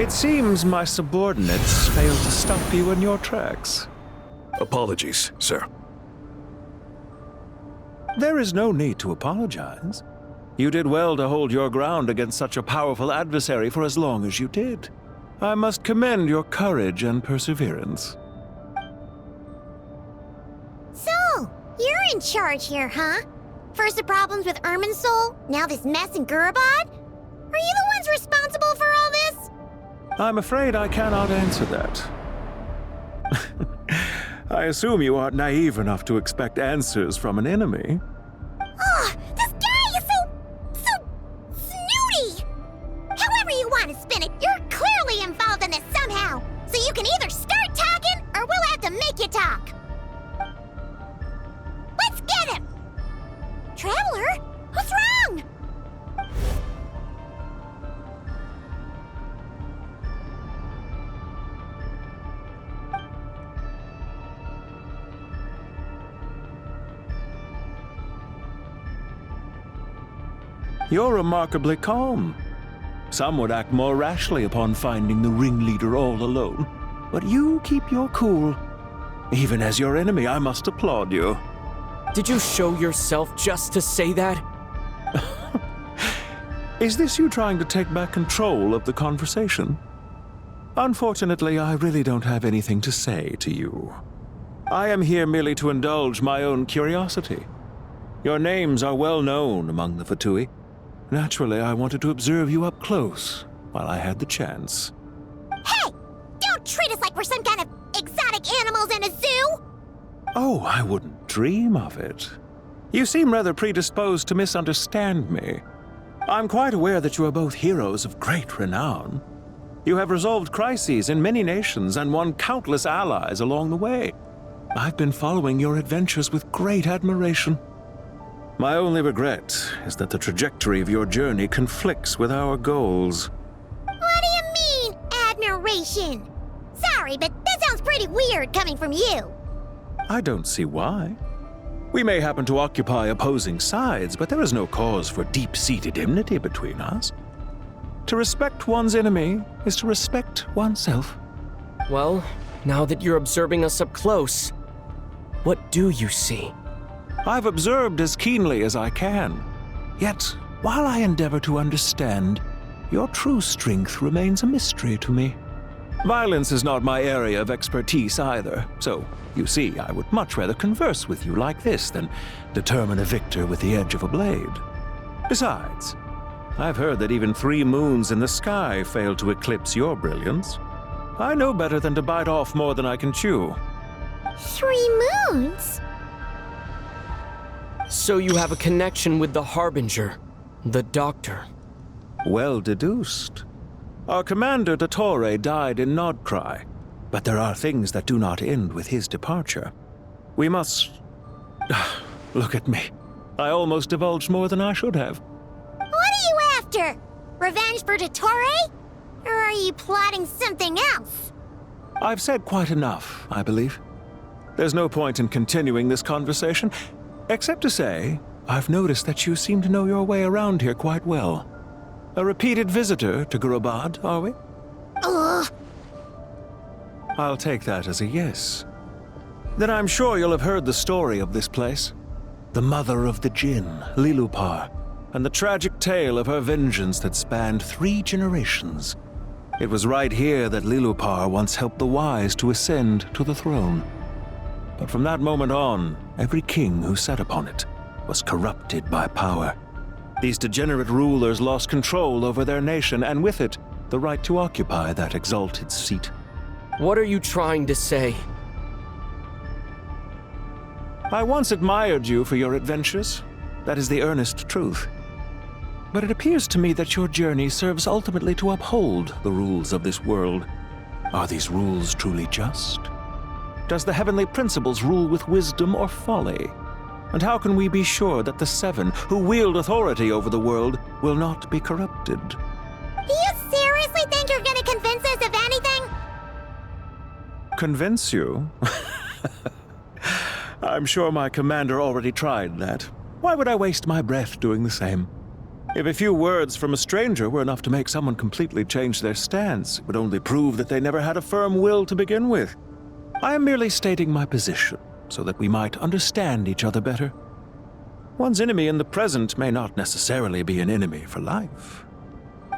It seems my subordinates failed to stop you in your tracks. Apologies, sir. There is no need to apologize. You did well to hold your ground against such a powerful adversary for as long as you did. I must commend your courage and perseverance. So, you're in charge here, huh? First the problems with Irminsul, now this mess in Gurabad? Are you the ones responsible for all this? I'm afraid I cannot answer that. I assume you aren't naive enough to expect answers from an enemy. Ugh, this guy is so snooty! However you want to spin it, you're clearly involved in this somehow. So you can either start talking, or we'll have to make you talk. Let's get him! Traveler, what's wrong? You're remarkably calm. Some would act more rashly upon finding the ringleader all alone. But you keep your cool. Even as your enemy, I must applaud you. Did you show yourself just to say that? Is this you trying to take back control of the conversation? Unfortunately, I really don't have anything to say to you. I am here merely to indulge my own curiosity. Your names are well known among the Fatui. Naturally, I wanted to observe you up close while I had the chance. Hey! Don't treat us like we're some kind of exotic animals in a zoo! Oh, I wouldn't dream of it. You seem rather predisposed to misunderstand me. I'm quite aware that you are both heroes of great renown. You have resolved crises in many nations and won countless allies along the way. I've been following your adventures with great admiration. My only regret is that the trajectory of your journey conflicts with our goals. What do you mean, admiration? Sorry, but that sounds pretty weird coming from you. I don't see why. We may happen to occupy opposing sides, but there is no cause for deep-seated enmity between us. To respect one's enemy is to respect oneself. Well, now that you're observing us up close, what do you see? I've observed as keenly as I can. Yet, while I endeavor to understand, your true strength remains a mystery to me. Violence is not my area of expertise either, so, you see, I would much rather converse with you like this than determine a victor with the edge of a blade. Besides, I've heard that even 3 moons in the sky fail to eclipse your brilliance. I know better than to bite off more than I can chew. 3 moons? So you have a connection with the Harbinger, the Doctor. Well deduced. Our commander, Dottore, died in Nodcry, but there are things that do not end with his departure. We must... Look at me. I almost divulged more than I should have. What are you after? Revenge for Dottore? Or are you plotting something else? I've said quite enough, I believe. There's no point in continuing this conversation, except to say, I've noticed that you seem to know your way around here quite well. A repeated visitor to Gurabad, are we? Ugh. I'll take that as a yes. Then I'm sure you'll have heard the story of this place. The mother of the Jinn, Lilupar, and the tragic tale of her vengeance that spanned 3 generations. It was right here that Lilupar once helped the wise to ascend to the throne. But from that moment on, every king who sat upon it was corrupted by power. These degenerate rulers lost control over their nation, and with it, the right to occupy that exalted seat. What are you trying to say? I once admired you for your adventures. That is the earnest truth. But it appears to me that your journey serves ultimately to uphold the rules of this world. Are these rules truly just? Does the heavenly principles rule with wisdom or folly? And how can we be sure that the 7 who wield authority over the world will not be corrupted? Do you seriously think you're gonna convince us of anything? Convince you? I'm sure my commander already tried that. Why would I waste my breath doing the same? If a few words from a stranger were enough to make someone completely change their stance, it would only prove that they never had a firm will to begin with. I am merely stating my position, so that we might understand each other better. One's enemy in the present may not necessarily be an enemy for life.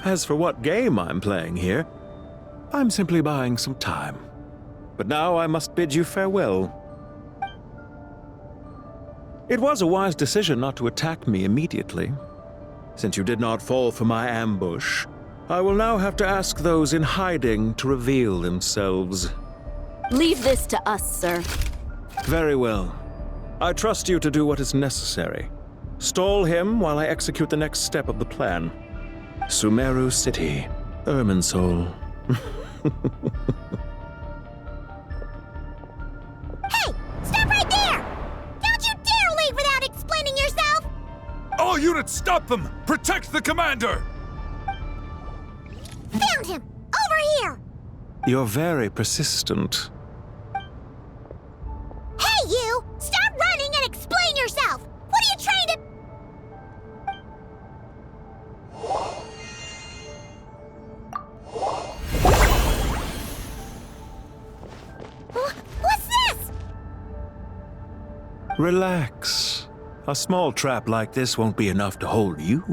As for what game I'm playing here, I'm simply buying some time. But now I must bid you farewell. It was a wise decision not to attack me immediately. Since you did not fall for my ambush, I will now have to ask those in hiding to reveal themselves. Leave this to us, sir. Very well. I trust you to do what is necessary. Stall him while I execute the next step of the plan. Sumeru City, Irminsul. Hey! Stop right there! Don't you dare leave without explaining yourself! All units, stop them! Protect the commander! Found him! Over here! You're very persistent. Hey, you! Stop running and explain yourself! What are you trying to... What's this? Relax. A small trap like this won't be enough to hold you.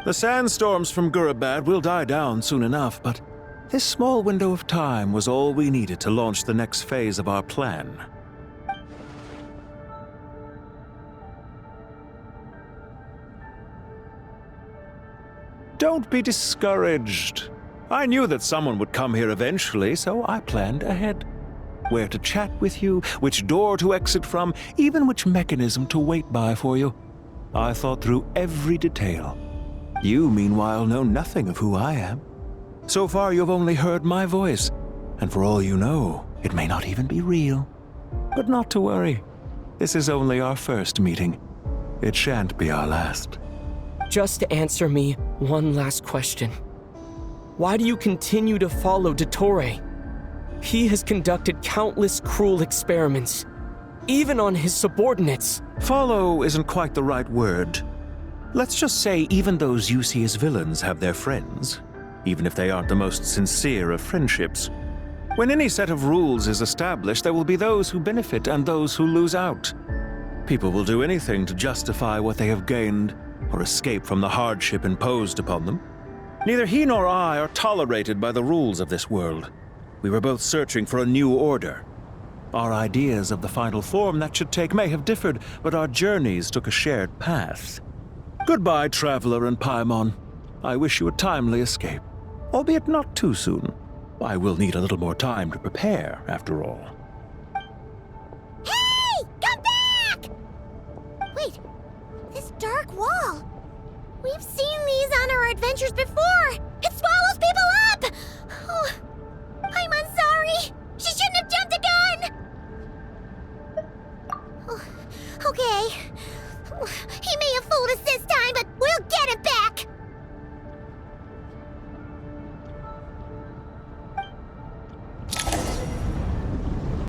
The sandstorms from Gurabad will die down soon enough, but this small window of time was all we needed to launch the next phase of our plan. Don't be discouraged. I knew that someone would come here eventually, so I planned ahead. Where to chat with you, which door to exit from, even which mechanism to wait by for you. I thought through every detail. You, meanwhile, know nothing of who I am. So far, you've only heard my voice, and for all you know, it may not even be real. But not to worry. This is only our first meeting. It shan't be our last. Just answer me one last question. Why do you continue to follow Dottore? He has conducted countless cruel experiments, even on his subordinates. Follow isn't quite the right word. Let's just say even those you see as villains have their friends, even if they aren't the most sincere of friendships. When any set of rules is established, there will be those who benefit and those who lose out. People will do anything to justify what they have gained or escape from the hardship imposed upon them. Neither he nor I are tolerated by the rules of this world. We were both searching for a new order. Our ideas of the final form that should take may have differed, but our journeys took a shared path. Goodbye, Traveler and Paimon. I wish you a timely escape, albeit not too soon. I will need a little more time to prepare, after all. Hey! Come back! Wait, this dark wall. We've seen these on our adventures before.